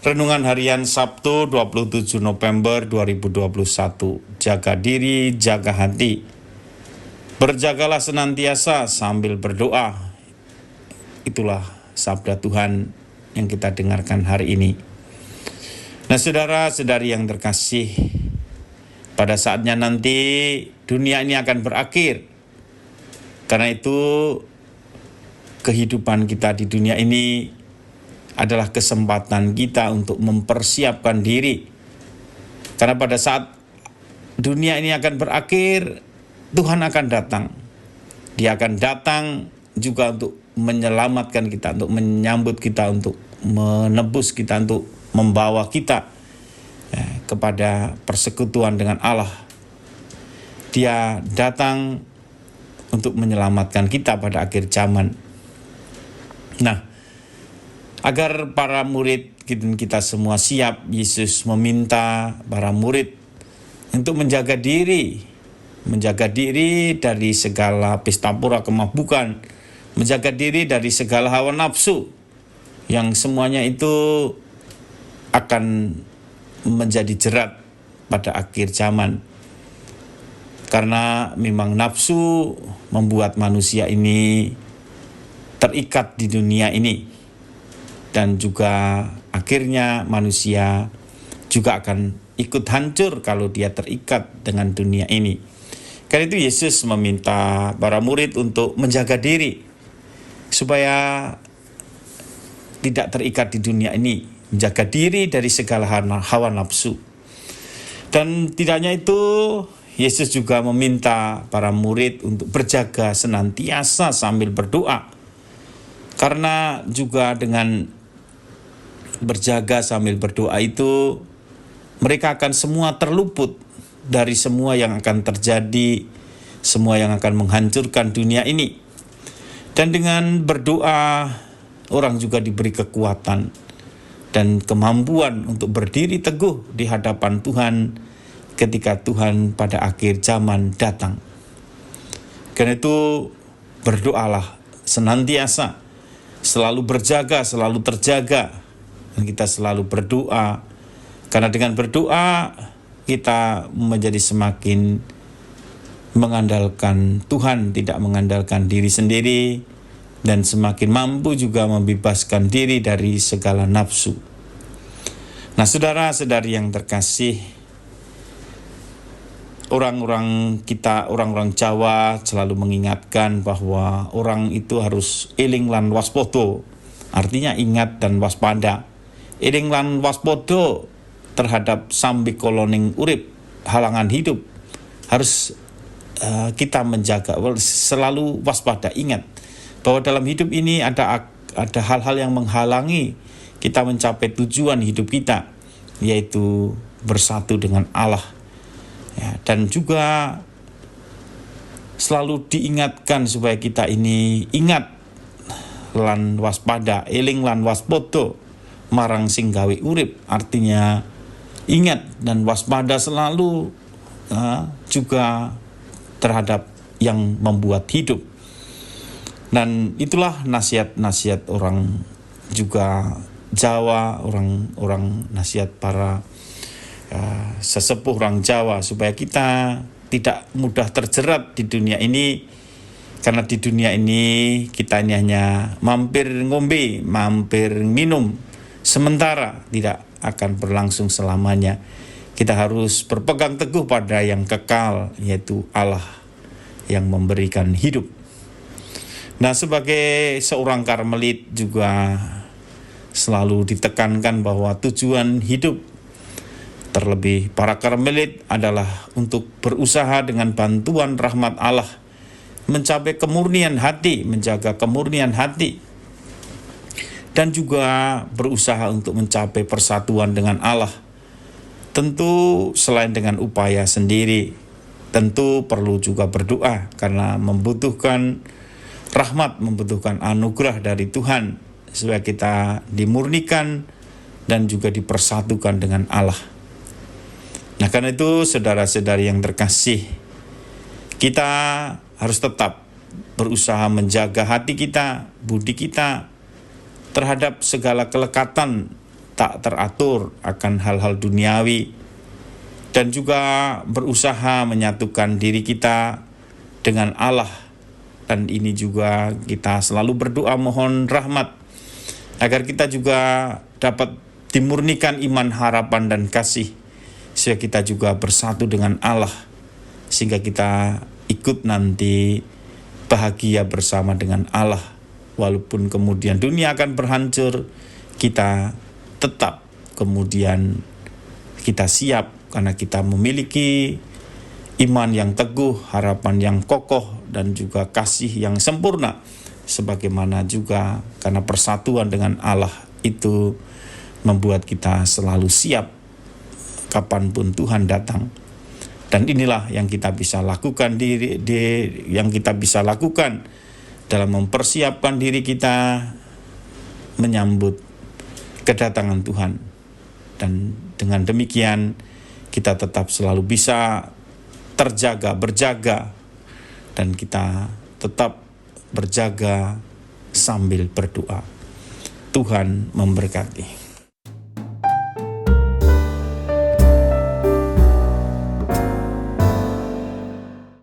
Renungan Harian Sabtu 27 November 2021. Jaga diri, jaga hati. Berjagalah senantiasa sambil berdoa. Itulah sabda Tuhan yang kita dengarkan hari ini. Nah, saudara-saudari yang terkasih, pada saatnya nanti dunia ini akan berakhir. Karena itu kehidupan kita di dunia ini adalah kesempatan kita untuk mempersiapkan diri. Karena pada saat dunia ini akan berakhir, Tuhan akan datang. Dia akan datang juga untuk menyelamatkan kita, untuk menyambut kita, untuk menebus kita, untuk membawa kita kepada persekutuan dengan Allah. Dia datang untuk menyelamatkan kita pada akhir zaman. Nah, agar para murid kita semua siap, Yesus meminta para murid untuk menjaga diri dari segala pesta pora kemabukan, menjaga diri dari segala hawa nafsu, yang semuanya itu akan menjadi jerat pada akhir zaman. Karena memang nafsu membuat manusia ini terikat di dunia ini. Dan juga akhirnya manusia juga akan ikut hancur kalau dia terikat dengan dunia ini. Karena itu Yesus meminta para murid untuk menjaga diri supaya tidak terikat di dunia ini, menjaga diri dari segala hawa nafsu. Dan tidak hanya itu, Yesus juga meminta para murid untuk berjaga senantiasa sambil berdoa. Karena juga dengan berjaga sambil berdoa itu, mereka akan semua terluput dari semua yang akan terjadi, semua yang akan menghancurkan dunia ini. Dan dengan berdoa, orang juga diberi kekuatan dan kemampuan untuk berdiri teguh di hadapan Tuhan ketika Tuhan pada akhir zaman datang. Karena itu berdoalah senantiasa, selalu berjaga, selalu terjaga. Dan kita selalu berdoa, karena dengan berdoa kita menjadi semakin mengandalkan Tuhan, tidak mengandalkan diri sendiri, dan semakin mampu juga membebaskan diri dari segala nafsu. Nah, saudara-saudari yang terkasih, orang-orang Jawa selalu mengingatkan bahwa orang itu harus eling lan waspodo, artinya ingat dan waspada. Eling lan waspodo terhadap sambi koloning urip, halangan hidup. Harus kita menjaga, selalu waspada, ingat bahwa dalam hidup ini ada hal-hal yang menghalangi kita mencapai tujuan hidup kita, yaitu bersatu dengan Allah. Ya, dan juga selalu diingatkan supaya kita ini ingat lan waspada, eling lan waspodo marang sing gawe urip, artinya ingat dan waspada selalu juga terhadap yang membuat hidup. Dan itulah nasihat-nasihat orang juga Jawa, orang nasihat para sesepuh orang Jawa, supaya kita tidak mudah terjerat di dunia ini. Karena di dunia ini kita ini hanya mampir ngombe, mampir minum, sementara tidak akan berlangsung selamanya. Kita harus berpegang teguh pada yang kekal, yaitu Allah yang memberikan hidup. Nah, sebagai seorang Karmelit juga selalu ditekankan bahwa tujuan hidup, terlebih para Karmelit, adalah untuk berusaha dengan bantuan rahmat Allah mencapai kemurnian hati, menjaga kemurnian hati, dan juga berusaha untuk mencapai persatuan dengan Allah. Tentu selain dengan upaya sendiri, tentu perlu juga berdoa, karena membutuhkan rahmat, membutuhkan anugerah dari Tuhan supaya kita dimurnikan dan juga dipersatukan dengan Allah. Nah, karena itu saudara-saudari yang terkasih, kita harus tetap berusaha menjaga hati kita, budi kita terhadap segala kelekatan tak teratur akan hal-hal duniawi, dan juga berusaha menyatukan diri kita dengan Allah. Dan ini juga kita selalu berdoa mohon rahmat agar kita juga dapat dimurnikan iman, harapan, dan kasih, sehingga kita juga bersatu dengan Allah, sehingga kita ikut nanti bahagia bersama dengan Allah. Walaupun kemudian dunia akan berhancur, kita tetap kemudian kita siap karena kita memiliki iman yang teguh, harapan yang kokoh, dan juga kasih yang sempurna. Sebagaimana juga karena persatuan dengan Allah itu membuat kita selalu siap kapanpun Tuhan datang. Dan inilah yang kita bisa lakukan yang kita bisa lakukan dalam mempersiapkan diri kita menyambut kedatangan Tuhan. Dan dengan demikian kita tetap selalu bisa berjaga, dan kita tetap berjaga sambil berdoa. Tuhan memberkati.